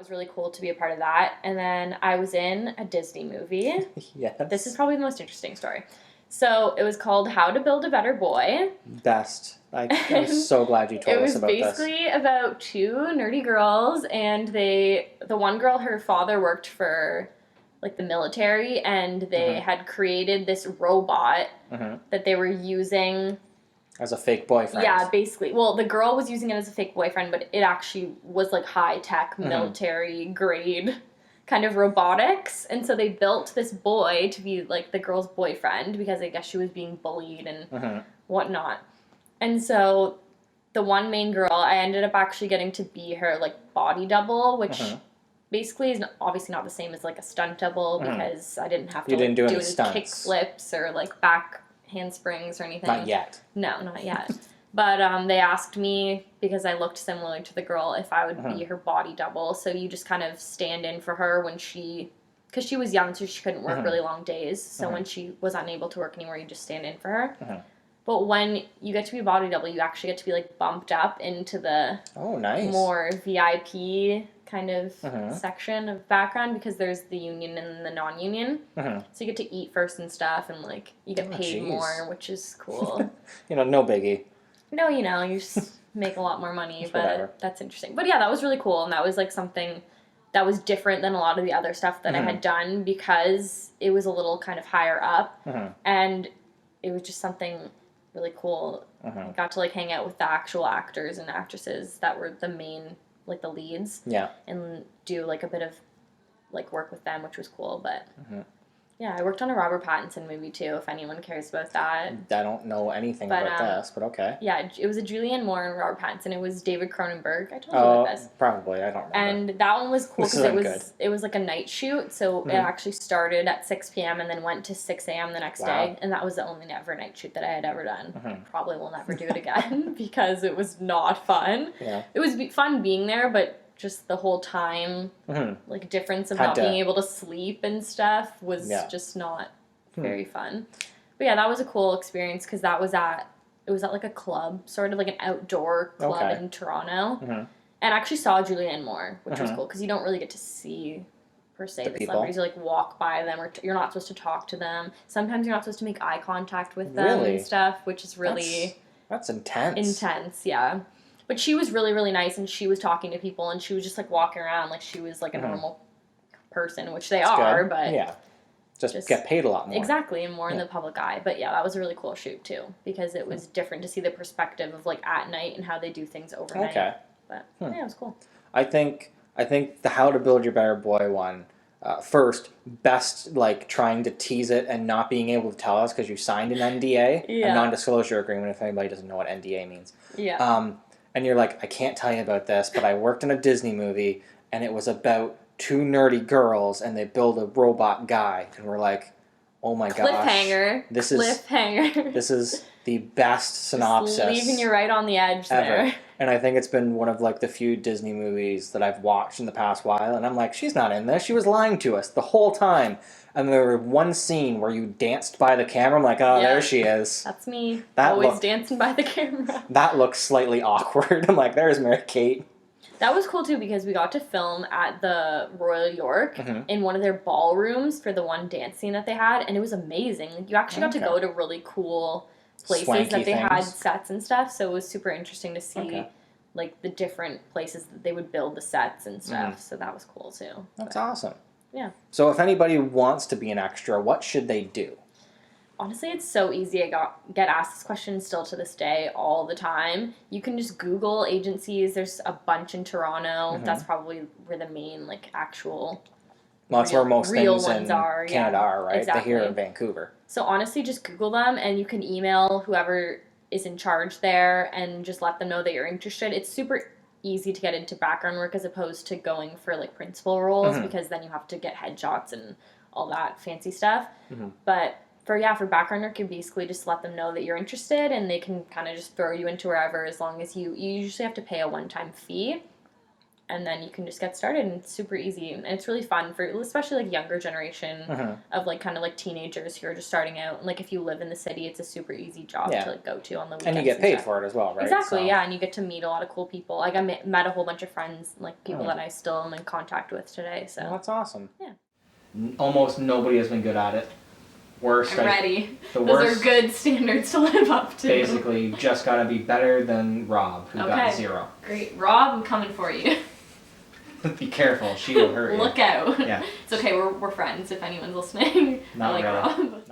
was really cool to be a part of that. And then I was in a Disney movie. Yes. This is probably the most interesting story. So it was called How to Build a Better Boy. Best. I'm so glad you told us about this. It was basically about two nerdy girls, and the one girl, her father worked for like the military, and they had created this robot that they were using as a fake boyfriend. Yeah, basically. Well, the girl was using it as a fake boyfriend, but it actually was like high-tech, military-grade kind of robotics. And so they built this boy to be like the girl's boyfriend because I guess she was being bullied and whatnot. And so the one main girl, I ended up actually getting to be her like body double, which basically is obviously not the same as like a stunt double because I didn't have to do any kick flips or like back handsprings or anything. Not yet. No, not yet. But they asked me, because I looked similar to the girl, if I would be her body double. So you just kind of stand in for her when because she was young, so she couldn't work really long days. So when she was unable to work anymore, you just stand in for her. But when you get to be body double, you actually get to be like bumped up into the more VIP kind of section of background, because there's the union and the non-union. So you get to eat first and stuff, and like you get paid more, which is cool. No biggie. No, you just make a lot more money, but that's interesting. But yeah, that was really cool, and that was like something that was different than a lot of the other stuff that I had done, because it was a little kind of higher up, and it was just something really cool. I got to like hang out with the actual actors and actresses that were the main, like the leads, and do like a bit of like work with them, which was cool. But yeah, I worked on a Robert Pattinson movie too, if anyone cares about that. I don't know anything about this, but okay. Yeah, it was a Julianne Moore and Robert Pattinson. It was David Cronenberg. I told you about this. Probably. I don't remember. And that one was cool because it was like a night shoot, so it actually started at 6 p.m. and then went to 6 a.m. the next day, and that was the only ever night shoot that I had ever done. Probably will never do it again because it was not fun. Yeah. It was fun being there, but just the whole time, like difference of not being able to sleep and stuff was just not very fun. But yeah, that was a cool experience because it was at like a club, sort of like an outdoor club in Toronto. And I actually saw Julianne Moore, which was cool because you don't really get to see, per se, the celebrities. You like walk by them, or you're not supposed to talk to them. Sometimes you're not supposed to make eye contact with them and stuff, which is really... That's intense. Intense, yeah. But she was really, really nice, and she was talking to people, and she was just, like, walking around like she was, like, a normal person, which they are, but... Yeah. Just get paid a lot more. Exactly, and more in the public eye. But, yeah, that was a really cool shoot, too, because it was different to see the perspective of, like, at night and how they do things overnight. Okay. But, yeah, it was cool. I think the How to Build Your Better Boy one, first, best, like, trying to tease it and not being able to tell us because you signed an NDA, a non-disclosure agreement, if anybody doesn't know what NDA means. Yeah. And you're like, I can't tell you about this, but I worked in a Disney movie, and it was about two nerdy girls, and they build a robot guy. And we're like, oh my gosh. Cliffhanger. This is the best synopsis. Just leaving you right on the edge ever. There. And I think it's been one of like the few Disney movies that I've watched in the past while, and I'm like, she's not in this. She was lying to us the whole time. And there was one scene where you danced by the camera. I'm like, there she is. That's me. Always dancing by the camera. That looks slightly awkward. I'm like, there's Mary-Kate. That was cool, too, because we got to film at the Royal York in one of their ballrooms for the one dance scene that they had, and it was amazing. Like, you actually got to go to really cool places Swanky that they things. had sets and stuff, so it was super interesting to see, like, the different places that they would build the sets and stuff, so that was cool, too. That's awesome. Yeah. So if anybody wants to be an extra, what should they do? Honestly, it's so easy. I get asked this question still to this day all the time. You can just Google agencies. There's a bunch in Toronto. That's probably where the main, like, actual that's where most real things ones in are. Canada are, right? Exactly. They're here in Vancouver. So honestly, just Google them, and you can email whoever is in charge there and just let them know that you're interested. It's super easy to get into background work as opposed to going for, like, principal roles because then you have to get headshots and all that fancy stuff. But for background work, you basically just let them know that you're interested, and they can kind of just throw you into wherever, as long as you usually have to pay a one-time fee. and then you can just get started, and it's super easy, and it's really fun for especially like younger generation of like kind of like teenagers who are just starting out. And like if you live in the city, it's a super easy job to like go to on the weekends. And you get paid for it as well, right? Exactly, yeah, and you get to meet a lot of cool people. Like I met a whole bunch of friends, like people that I still am in contact with today. So that's awesome. Yeah. Almost nobody has been good at it. Worst. I'm ready. Those are good standards to live up to. Basically, just gotta be better than Rob, who got 0. Great. Rob, I'm coming for you. Be careful, she will hurt you. Look out. Yeah. It's okay, we're friends if anyone's listening. Not I like really. Rob.